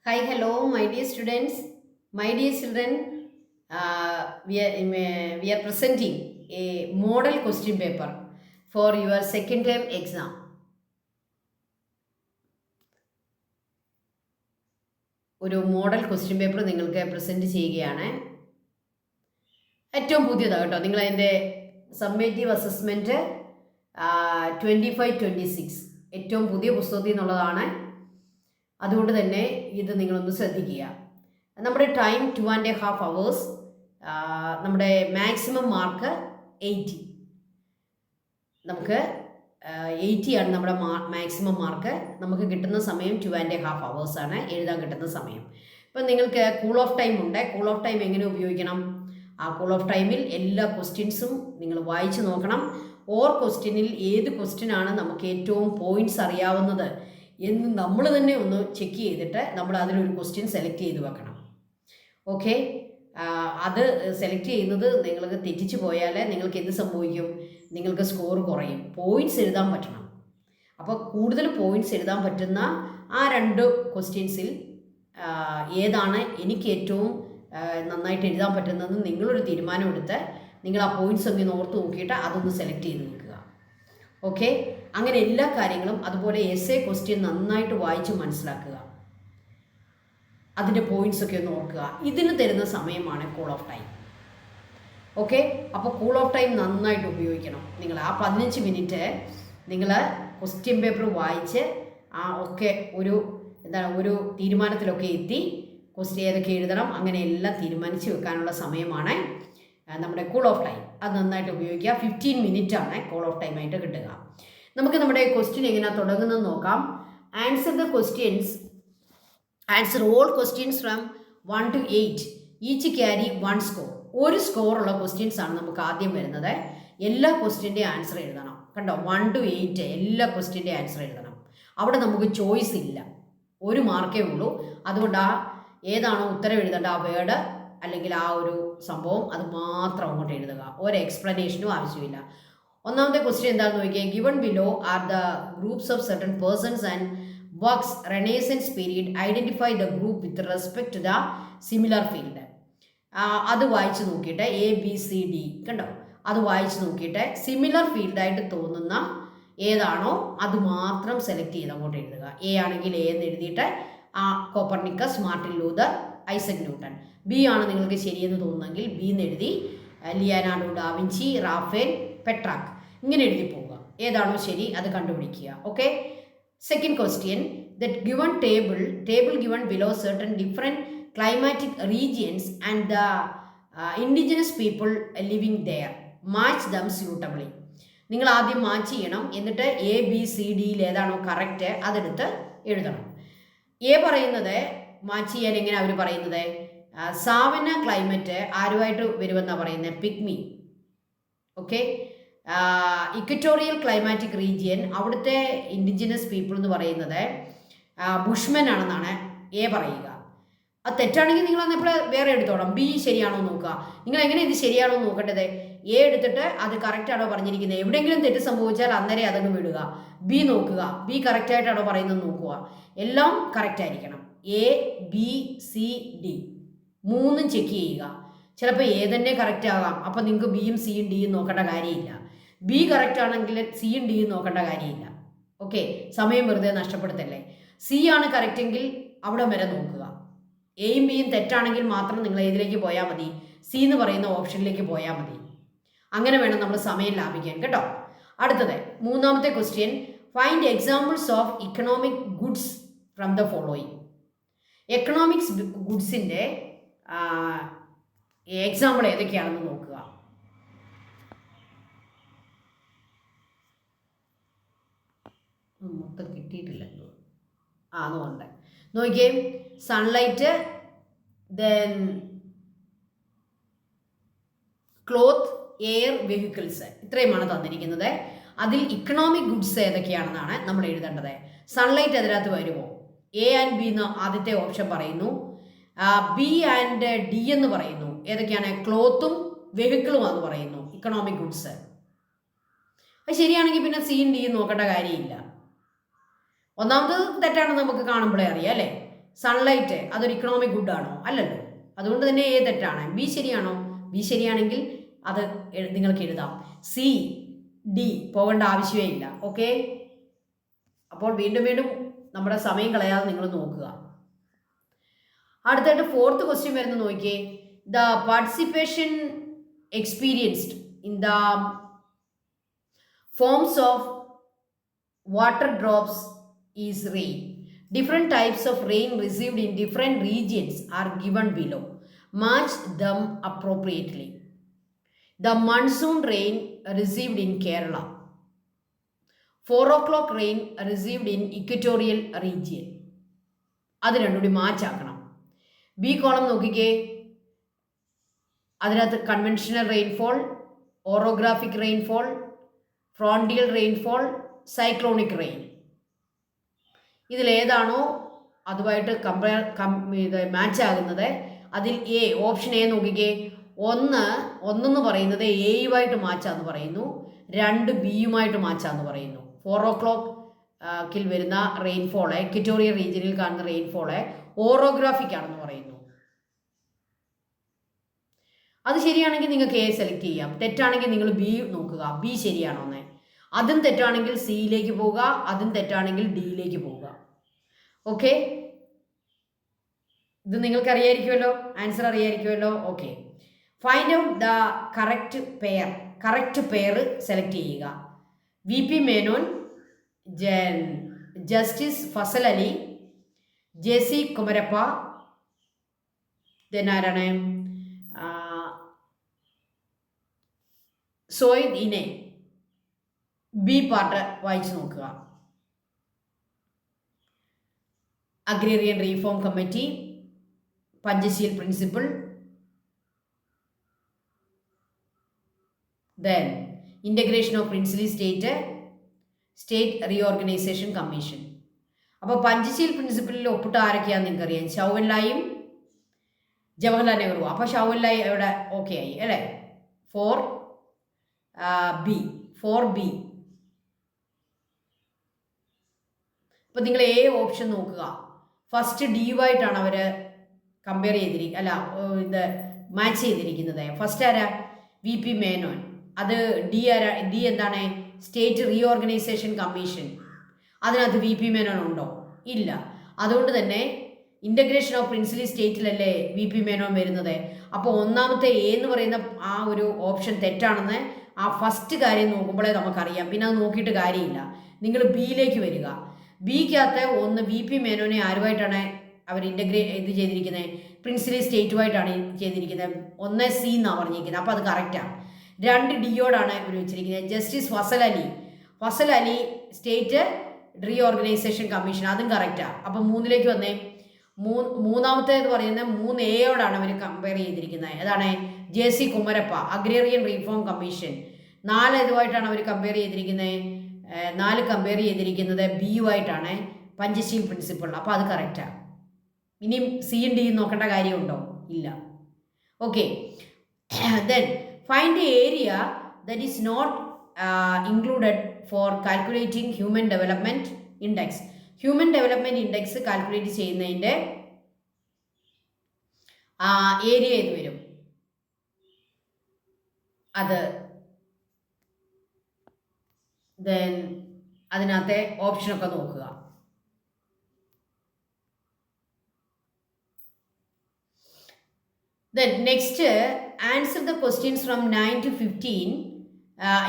Hi, hello, my dear students, my dear children. We are presenting a model question paper for your second term exam. ഒരു model question paper നിങ്ങൾക്ക് present ചെയ്യുകയാണ്. ഏറ്റവും പുതിയതാണ് കേട്ടോ. നിങ്ങൾ അതിൻ്റെ സമ്മേറ്റീവ് അസസ്മെൻറ്റ് 25-26 ഏറ്റവും പുതിയ പുസ്തകത്തിൽ നിന്നുള്ളതാണ്. അതുകൊണ്ട് തന്നെ ഇത് നിങ്ങളൊന്ന് ശ്രദ്ധിക്കുക. നമ്മുടെ ടൈം 2.5 hours. നമ്മുടെ മാക്സിമം മാർക്ക് 80. നമുക്ക് 80 ആണ് നമ്മുടെ മാക്സിമം മാർക്ക്. നമുക്ക് കിട്ടുന്ന സമയം 2.5 hours ആണ് എഴുതാൻ കിട്ടുന്ന സമയം. ഇപ്പം നിങ്ങൾക്ക് കൂൾ ഓഫ് ടൈം ഉണ്ട്. കൂൾ ഓഫ് ടൈം എങ്ങനെ ഉപയോഗിക്കണം? ആ കൂൾ ഓഫ് ടൈമിൽ എല്ലാ ക്വസ്റ്റ്യൻസും നിങ്ങൾ വായിച്ച് നോക്കണം. ഓർ ക്വസ്റ്റ്യനിൽ ഏത് ക്വസ്റ്റ്യനാണ് നമുക്ക് ഏറ്റവും പോയിൻറ്റ്സ് അറിയാവുന്നത് എന്ന് നമ്മൾ തന്നെ ഒന്ന് ചെക്ക് ചെയ്തിട്ട് നമ്മൾ അതിലൊരു ക്വസ്റ്റ്യൻ സെലക്ട് ചെയ്ത് വെക്കണം. ഓക്കെ, അത് സെലക്ട് ചെയ്യുന്നത് നിങ്ങൾക്ക് തെറ്റിച്ച് പോയാൽ നിങ്ങൾക്ക് എന്ത് സംഭവിക്കും? നിങ്ങൾക്ക് സ്കോർ കുറയും. പോയിൻറ്റ്സ് എഴുതാൻ പറ്റണം. അപ്പോൾ കൂടുതൽ പോയിൻറ്റ്സ് എഴുതാൻ പറ്റുന്ന ആ 2 ക്വസ്റ്റ്യൻസിൽ ഏതാണ് എനിക്ക് ഏറ്റവും നന്നായിട്ട് എഴുതാൻ പറ്റുന്നതെന്ന് നിങ്ങളൊരു തീരുമാനമെടുത്ത് നിങ്ങൾ ആ പോയിൻറ്റ്സ് ഒന്ന് ഓർത്ത് നോക്കിയിട്ട് അതൊന്ന് സെലക്ട് ചെയ്ത് വെക്കുക. ഓക്കെ, അങ്ങനെ എല്ലാ കാര്യങ്ങളും. അതുപോലെ എസ്സേ ക്വസ്റ്റ്യൻ നന്നായിട്ട് വായിച്ച് മനസ്സിലാക്കുക. അതിൻ്റെ പോയിൻറ്റ്സ് ഒക്കെ ഒന്ന് ഓർക്കുക. ഇതിന് തരുന്ന സമയമാണ് കൂൾ ഓഫ് ടൈം. ഓക്കെ, അപ്പോൾ കൂൾ ഓഫ് ടൈം നന്നായിട്ട് ഉപയോഗിക്കണം. നിങ്ങൾ ആ 15 മിനിറ്റ് നിങ്ങൾ ക്വസ്റ്റ്യൻ പേപ്പർ വായിച്ച് ഒക്കെ ഒരു തീരുമാനത്തിലൊക്കെ എത്തി ക്വസ്റ്റ്യൻ ഏതൊക്കെ എഴുതണം അങ്ങനെ എല്ലാം തീരുമാനിച്ച് വെക്കാനുള്ള സമയമാണ് നമ്മുടെ കൂൾ ഓഫ് ടൈം. അത് നന്നായിട്ട് ഉപയോഗിക്കുക. 15 മിനിറ്റാണ് കൂൾ ഓഫ് ടൈമായിട്ട് കിട്ടുക. നമുക്ക് നമ്മുടെ ക്വസ്റ്റ്യൻ എങ്ങനെയാണ് തുടങ്ങുന്നത് നോക്കാം. Answer all questions from 1 to 8. Each carry 1 score. ഒരു സ്കോറുള്ള ക്വസ്റ്റ്യൻസ് ആണ് നമുക്ക് ആദ്യം വരുന്നത്. എല്ലാ ക്വസ്റ്റ്യൻ്റെ ആൻസർ എഴുതണം. കണ്ടോ, 1 to 8 എല്ലാ ക്വസ്റ്റ്യൻ്റെ ആൻസർ എഴുതണം. അവിടെ നമുക്ക് ചോയ്സ് ഇല്ല, ഒരു മാർക്കേ ഉള്ളൂ. അതുകൊണ്ട് ഏതാണോ ഉത്തരം എഴുതേണ്ട ആ വേർഡ് അല്ലെങ്കിൽ ആ ഒരു സംഭവം അത് മാത്രം അങ്ങോട്ട് എഴുതുക. ഒരു എക്സ്പ്ലനേഷനും ആവശ്യമില്ല. ഒന്നാമത്തെ ക്വസ്റ്റ്യൻ എന്താണെന്ന് നോക്കിയാൽ, given below are the groups of certain persons and works renaissance period. Identify the group with respect to the similar field. അത് വായിച്ച് നോക്കിയിട്ട് ABCD കണ്ടോ, അത് വായിച്ച് നോക്കിയിട്ട് സിമിലർ ഫീൽഡായിട്ട് തോന്നുന്ന ഏതാണോ അത് മാത്രം സെലക്ട് ചെയ്ത് അങ്ങോട്ട് എഴുതുക. എ ആണെങ്കിൽ എ എന്ന് എഴുതിയിട്ട് Copernicus, Martin Luther, Isaac Newton. B ആണ് നിങ്ങൾക്ക് ശരിയെന്ന് തോന്നുന്നെങ്കിൽ ബി എന്ന് എഴുതി ലിയനാർഡോ ഡാവിഞ്ചി, റാഫേൽ, പെട്രാക്ക് ഇങ്ങനെ എഴുതി പോവുക. ഏതാണോ ശരി അത് കണ്ടുപിടിക്കുക. Okay, second question, that given table given below certain different climatic regions and the indigenous people living there. Match them suitably. നിങ്ങൾ ആദ്യം മാച്ച് ചെയ്യണം. എന്നിട്ട് ABCDയിൽ ഏതാണോ കറക്റ്റ് അതെടുത്ത് എഴുതണം. എ പറയുന്നത് മാച്ച് ചെയ്യാൻ എങ്ങനെ അവർ പറയുന്നത്, സാവന ക്ലൈമറ്റ് ആരുമായിട്ട് വരുമെന്നാണ് പറയുന്നത്, pygmy. Okay, equatorial climatic region അവിടുത്തെ ഇൻഡിജിനസ് പീപ്പിൾ എന്ന് പറയുന്നത് ബുഷ്മൻ ആണെന്നാണ് എ പറയുക. അത് തെറ്റാണെങ്കിൽ നിങ്ങൾ അന്നെപ്പോൾ വേറെ എടുത്തോളാം. ബി ശരിയാണോ നോക്കുക. നിങ്ങൾ എങ്ങനെ ഇത് ശരിയാണോ നോക്കേണ്ടത്? എ എടുത്തിട്ട് അത് കറക്റ്റാണോ പറഞ്ഞിരിക്കുന്നത്. എവിടെയെങ്കിലും തെറ്റ് സംഭവിച്ചാൽ അന്നേരം അതങ്ങ് വിടുക. ബി നോക്കുക, ബി കറക്റ്റായിട്ടാണോ പറയുന്നത് നോക്കുക. എല്ലാം കറക്റ്റായിരിക്കണം. ABCD 3 ചെക്ക് ചെയ്യുക. ചിലപ്പോൾ എ തന്നെ കറക്റ്റ് ആകാം. അപ്പോൾ നിങ്ങൾക്ക് ബിയും സിയും ഡിയും നോക്കേണ്ട കാര്യമില്ല. ബി കറക്റ്റ് ആണെങ്കിൽ സിയും ഡിയും നോക്കേണ്ട കാര്യമില്ല. ഓക്കെ, സമയം വെറുതെ നഷ്ടപ്പെടുത്തല്ലേ. സി ആണ് കറക്റ്റെങ്കിൽ അവിടെ വരെ നോക്കുക. എയും ബിയും തെറ്റാണെങ്കിൽ മാത്രം നിങ്ങൾ ഏതിലേക്ക് പോയാൽ മതി, സി എന്ന് പറയുന്ന ഓപ്ഷനിലേക്ക് പോയാൽ മതി. അങ്ങനെ വേണം നമ്മൾ സമയം ലാഭിക്കാൻ കേട്ടോ. അടുത്തത് മൂന്നാമത്തെ question, find examples of economic goods from the following. Economics ഗുഡ്സിൻ്റെ എക്സാമ്പിൾ ഏതൊക്കെയാണെന്ന് നോക്കുക. മൊത്തം കിട്ടിയിട്ടില്ലല്ലോ. അതുകൊണ്ട് നോക്കിയേ, sunlight, then cloth, air, vehicles, ഇത്രയുമാണ് തന്നിരിക്കുന്നത്. അതിൽ ഇക്കണോമിക് ഗുഡ്സ് ഏതൊക്കെയാണെന്നാണ് നമ്മൾ എഴുതേണ്ടത്. സൺലൈറ്റ് അതിനകത്ത് വരുമോ? A and B എന്ന് ആദ്യത്തെ ഓപ്ഷൻ പറയുന്നു. B and D എന്ന് പറയുന്നു. ഏതൊക്കെയാണ്? ക്ലോത്തും വെഹിക്കിളും എന്ന് പറയുന്നു ഇക്കണോമിക് ഗുഡ്സ്. അത് ശരിയാണെങ്കിൽ പിന്നെ സിയും ഡിയും നോക്കേണ്ട കാര്യമില്ല. ഒന്നാമത് തെറ്റാണെന്ന് നമുക്ക് കാണുമ്പോഴേ അറിയാം അല്ലേ. സൺലൈറ്റ് അതൊരു ഇക്കണോമിക് ഗുഡാണോ? അല്ലല്ലോ. അതുകൊണ്ട് തന്നെ എ തെറ്റാണ്. ബി ശരിയാണോ? ബി ശരിയാണെങ്കിൽ അത് നിങ്ങൾക്ക് എഴുതാം. സി ഡി പോകേണ്ട ആവശ്യമേ ഇല്ല. ഓക്കെ, അപ്പോൾ വീണ്ടും വീണ്ടും നമ്മുടെ സമയം കളയാതെ നിങ്ങൾ നോക്കുക. അടുത്തായിട്ട് 4th ക്വസ്റ്റ്യൻ വരുന്നത് നോക്കിയേ. The participation experienced in the forms of water drops is rain. Different types of rain received in different regions are given below. Match them appropriately. The monsoon rain received in Kerala. 4 o'clock rain received in equatorial region. അത് രണ്ടും കൂടി match ആക്കണം. B column നോക്കിക്കേ. അതിനകത്ത് conventional rainfall, orographic rainfall, frontal rainfall, cyclonic rain. ഇതിലേതാണോ അതുമായിട്ട് ഇത് match ആകുന്നത് അതിൽ എ, ഓപ്ഷൻ എ നോക്കിക്കേ. ഒന്നെന്ന് പറയുന്നത് എയുമായിട്ട് മാച്ചാന്ന് പറയുന്നു, 2 ബിയുമായിട്ട് മാച്ചാന്ന് പറയുന്നു. 4 o'clock വരുന്ന റെയിൻഫോള്, ഇക്വറ്റോറിയൽ റീജിയനിൽ കാണുന്ന റെയിൻഫോള് ഓറോഗ്രാഫിക് ആണെന്ന് പറയുന്നു. അത് ശരിയാണെങ്കിൽ നിങ്ങൾക്ക് എ സെലക്ട് ചെയ്യാം. തെറ്റാണെങ്കിൽ നിങ്ങൾ ബി നോക്കുക, ബി ശരിയാണോ എന്ന്. അതും തെറ്റാണെങ്കിൽ സിയിലേക്ക് പോവുക, അതും തെറ്റാണെങ്കിൽ ഡിയിലേക്ക് പോവുക. ഓക്കെ, ഇത് നിങ്ങൾക്ക് അറിയായിരിക്കുമല്ലോ, ആൻസർ അറിയായിരിക്കുമല്ലോ. Okay, find out the correct pair select ചെയ്യുക. V P Menon, justice Fazal Ali, J C Kumarappa, ആരാണ് സോയിദ് ഇനെ. ബി പാർട്ട് വായിച്ചു നോക്കുക. Agrarian reform committee, Panchsheel principle, then integration of princely state reorganisation commission. അപ്പോൾ പഞ്ചശീൽ പ്രിൻസിപ്പിളിൽ ഒപ്പിട്ട ആരൊക്കെയാണെന്ന് നിങ്ങൾക്കറിയാം. ഷൗവൻലായും ജവഹർലാൽ നെഹ്റു. അപ്പോൾ ഷൗവൻലായി അവിടെ ഓക്കെ ആയി അല്ലേ. 4B. അപ്പോൾ നിങ്ങൾ എ ഓപ്ഷൻ നോക്കുക. ഫസ്റ്റ് ഡിയുമായിട്ടാണ് അവർ കമ്പയർ ഇത് മാച്ച് ചെയ്തിരിക്കുന്നത്. ഫസ്റ്റ് ആരാ? V P Menon. അത് ഡി എന്താണ്? State reorganisation commission. അതിനകത്ത് വി പി മേനോൻ ഉണ്ടോ? ഇല്ല. അതുകൊണ്ട് തന്നെ ഇൻ്റഗ്രേഷൻ ഓഫ് പ്രിൻസിലി സ്റ്റേറ്റിലല്ലേ വി പി മേനോൻ വരുന്നത്. അപ്പോൾ ഒന്നാമത്തെ എ എന്ന് പറയുന്ന ആ ഒരു ഓപ്ഷൻ തെറ്റാണെന്ന് ആ ഫസ്റ്റ് കാര്യം നോക്കുമ്പോഴേ നമുക്കറിയാം. പിന്നെ അത് നോക്കിയിട്ട് കാര്യമില്ല. നിങ്ങൾ ബിയിലേക്ക് വരിക. ബിക്കകത്ത് ഒന്ന് വി പി മേനോനെ ആരുമായിട്ടാണ് അവർ ഇത് ചെയ്തിരിക്കുന്നത്? പ്രിൻസിലി സ്റ്റേറ്റുമായിട്ടാണ് ചെയ്തിരിക്കുന്നത്. 1 സി എന്നാണ് പറഞ്ഞിരിക്കുന്നത്. അപ്പോൾ അത് കറക്റ്റാണ്. 2 ഡിയോടാണ് ഇവർ വെച്ചിരിക്കുന്നത്. Justice Fazal Ali state reorganisation commission, അതും കറക്റ്റാണ്. അപ്പോൾ 3ലേക്ക് വന്നേ. മൂന്നാമത്തേത് പറയുന്നത് 3 എയോടാണ് അവർ കമ്പയർ ചെയ്തിരിക്കുന്നത്. അതാണ് J C Kumarappa, agrarian reform commission. 4 ഇതുമായിട്ടാണ് അവർ കമ്പയർ ചെയ്തിരിക്കുന്നത്. 4 കമ്പയർ ചെയ്തിരിക്കുന്നത് ബിയുമായിട്ടാണ്, പഞ്ചശീൽ പ്രിൻസിപ്പിൾ. അപ്പോൾ അത് കറക്റ്റാണ്. ഇനിയും സിയും ഡിയും നോക്കേണ്ട കാര്യമുണ്ടോ? ഇല്ല. Okay, then find a area that is not included for calculating human development index. Human development index calculate ചെയ്യുന്നതിൻ്റെ ഏരിയ ഏത് വരും? അത് ദെൻ അതിനകത്തെ ഓപ്ഷനൊക്കെ നോക്കുക. Then next, answer the questions from 9 to 15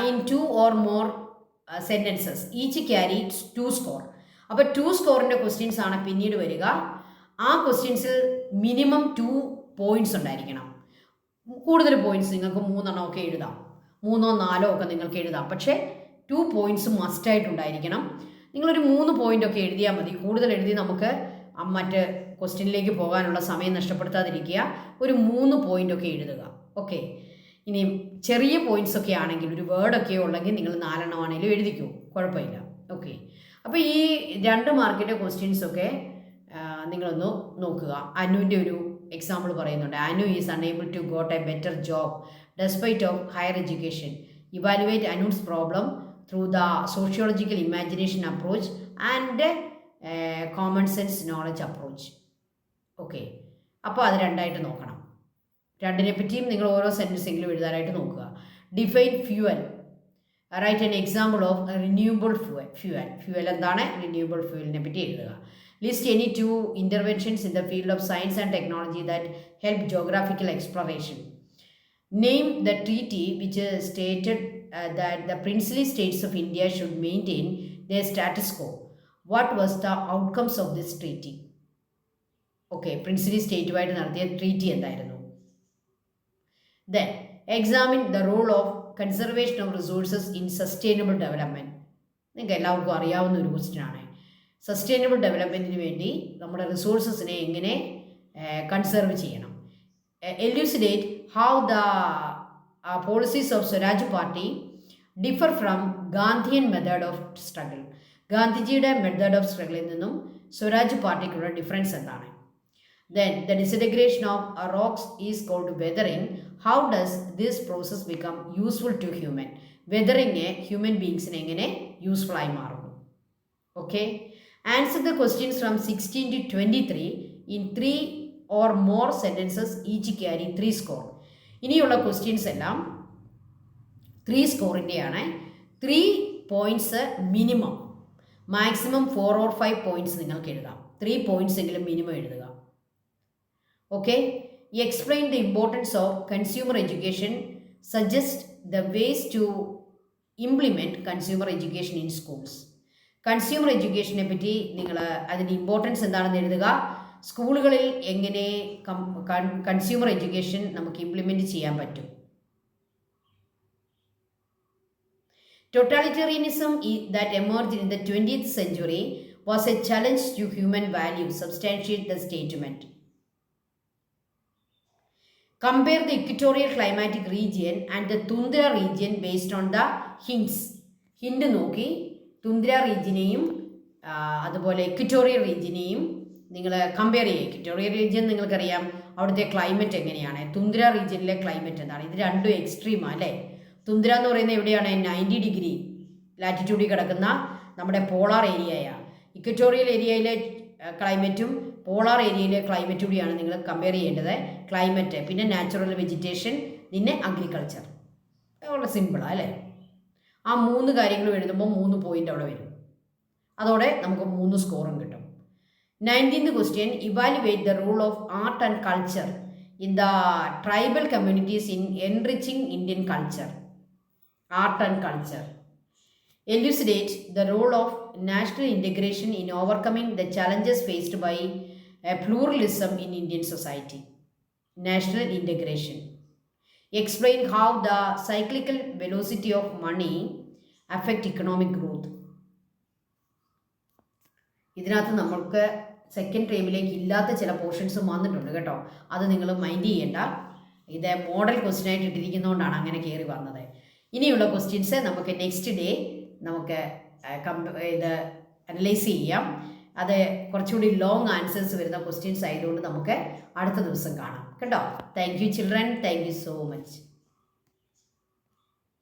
in 2 or more sentences. Each carries 2 score. അപ്പോൾ 2 സ്കോറിൻ്റെ questions ആണ് പിന്നീട് വരിക. ആ ക്വസ്റ്റ്യൻസിൽ മിനിമം 2 പോയിൻറ്റ്സ് ഉണ്ടായിരിക്കണം. കൂടുതൽ പോയിൻറ്റ്സ് നിങ്ങൾക്ക് 3 ഒക്കെ എഴുതാം, 3 4 ഒക്കെ നിങ്ങൾക്ക് എഴുതാം. പക്ഷേ 2 പോയിൻറ്റ്സ് മസ്റ്റായിട്ടുണ്ടായിരിക്കണം. നിങ്ങളൊരു 3 പോയിൻ്റ് ഒക്കെ എഴുതിയാൽ മതി. കൂടുതൽ എഴുതി നമുക്ക് മറ്റ് ക്വസ്റ്റ്യനിലേക്ക് പോകാനുള്ള സമയം നഷ്ടപ്പെടുത്താതിരിക്കുക. ഒരു 3 പോയിൻ്റ് ഒക്കെ എഴുതുക. ഓക്കെ, ഇനി ചെറിയ പോയിൻറ്റ്സ് ഒക്കെ ആണെങ്കിൽ, ഒരു വേർഡൊക്കെ ഉള്ളെങ്കിൽ നിങ്ങൾ 4 ആണെങ്കിലും എഴുതിക്കൂ, കുഴപ്പമില്ല. ഓക്കെ, അപ്പോൾ ഈ 2 മാർക്കിൻ്റെ ക്വസ്റ്റ്യൻസൊക്കെ നിങ്ങളൊന്ന് നോക്കുക. അനുവിൻ്റെ ഒരു എക്സാമ്പിൾ പറയുന്നുണ്ട്. Anu is unable to got a better job despite of higher education. Evaluate Anu's problem through the sociological imagination approach and common sense knowledge approach. Okay, അപ്പോൾ അത് രണ്ടായിട്ട് നോക്കണം. രണ്ടിനെ പറ്റിയും നിങ്ങൾ ഓരോ സെൻറ്റൻസെങ്കിലും എഴുതാനായിട്ട് നോക്കുക. Define fuel, write an example of renewable fuel എന്താണ്? റിന്യൂവബിൾ ഫ്യൂവലിനെ പറ്റി എഴുതുക. List any 2 interventions in the field of science and technology that help geographical exploration. Name the treaty which stated that the princely states of India should maintain their status quo. What was the outcomes of this treaty? Okay, princely സ്റ്റേറ്റുമായിട്ട് നടത്തിയ treaty എന്തായിരുന്നു? Then examine the role of conservation of resources in sustainable development. നിങ്ങൾക്ക് എല്ലാവർക്കും അറിയാവുന്ന ഒരു question ആണ്. Sustainable ഡെവലപ്മെൻറ്റിന് വേണ്ടി നമ്മുടെ റിസോഴ്സസിനെ എങ്ങനെ കൺസർവ് ചെയ്യണം. എല്യൂസിഡേറ്റ് how the policies of Swaraj party differ from Gandhian method of struggle. ഗാന്ധിജിയുടെ മെത്തേഡ് ഓഫ് സ്ട്രഗിളിൽ നിന്നും സ്വരാജ് പാർട്ടിക്കുള്ള ഡിഫറൻസ് എന്താണ്? Then the disintegration of rocks is called weathering. How does this process become useful to human? Weathering human beings എങ്ങനെ useful ആയി മാറുന്നു. Okay, answer the questions from 16 to 23 in 3 or more sentences each carry 3 score. ഇനിയുള്ള questions എല്ലാം 3 സ്കോറിൻ്റെയാണ്. 3 points minimum, maximum 4 or 5 points നിങ്ങൾക്ക് എഴുതാം. 3 points എങ്കിലും minimum എഴുതുക. Okay, explain the importance of consumer education. Suggest the ways to implement consumer education in schools. Consumer എഡ്യൂക്കേഷനെ പറ്റി നിങ്ങൾ അതിൻ്റെ ഇമ്പോർട്ടൻസ് എന്താണെന്ന് എഴുതുക. സ്കൂളുകളിൽ എങ്ങനെ കൺസ്യൂമർ എഡ്യൂക്കേഷൻ നമുക്ക് ഇംപ്ലിമെൻറ്റ് ചെയ്യാൻ പറ്റും. Totalitarianism that emerged in the 20th century was a challenge to human values. Substantiate the statement. Compare the equatorial climatic region and the Tundra region based on the hints. Hint നോക്കി തുന്ദ്ര റീജിയനെയും അതുപോലെ equatorial റീജിയനെയും നിങ്ങൾ compare ചെയ്യുക. Equatorial region നിങ്ങൾക്കറിയാം അവിടുത്തെ climate എങ്ങനെയാണ്, തുന്ദ്ര റീജിയനിലെ climate എന്താണ്. ഇത് രണ്ടും എക്സ്ട്രീമാണ് അല്ലേ. തുന്ദ്ര എന്ന് പറയുന്നത് എവിടെയാണ്? 90 ഡിഗ്രി ലാറ്റിറ്റ്യൂഡിൽ കിടക്കുന്ന നമ്മുടെ പോളാർ ഏരിയയാണ്. ഇക്വറ്റോറിയൽ ഏരിയയിലെ ക്ലൈമറ്റും പോളാർ ഏരിയയിലെ ക്ലൈമറ്റ് കൂടിയാണ് നിങ്ങൾ കമ്പയർ ചെയ്യേണ്ടത്. ക്ലൈമറ്റ്, പിന്നെ നാച്ചുറൽ വെജിറ്റേഷൻ, പിന്നെ അഗ്രികൾച്ചർ. വളരെ സിമ്പിളാണ് അല്ലേ. ആ 3 കാര്യങ്ങളും എഴുതുമ്പോൾ 3 പോയിൻ്റ് അവിടെ വരും. അതോടെ നമുക്ക് 3 സ്കോറും കിട്ടും. 19th question, evaluate the role of art and culture in the tribal communities in enriching Indian culture. Art and culture. Elucidate the role of national integration in overcoming the challenges faced by pluralism in Indian society. National integration. Explain how the cyclical velocity of money affect economic growth. ഇതിനകത്ത് നമുക്ക് second ടൈമിലേക്ക് ഇല്ലാത്ത ചില പോർഷൻസും വന്നിട്ടുണ്ട് കേട്ടോ. അത് നിങ്ങൾ mind ചെയ്യേണ്ട. ഇത് മോഡൽ ക്വസ്റ്റ്യൻ ആയിട്ട് ഇട്ടിരിക്കുന്നതുകൊണ്ടാണ് അങ്ങനെ കയറി വന്നത്. ഇനിയുള്ള ക്വസ്റ്റ്യൻസ് നമുക്ക് നെക്സ്റ്റ് ഡേ നമുക്ക് ഇത് അനലൈസ് ചെയ്യാം. അത് കുറച്ചുകൂടി ലോങ് ആൻസേഴ്സ് വരുന്ന ക്വസ്റ്റ്യൻസ് ആയതുകൊണ്ട് നമുക്ക് അടുത്ത ദിവസം കാണാം കേട്ടോ. Thank you children, thank you so much.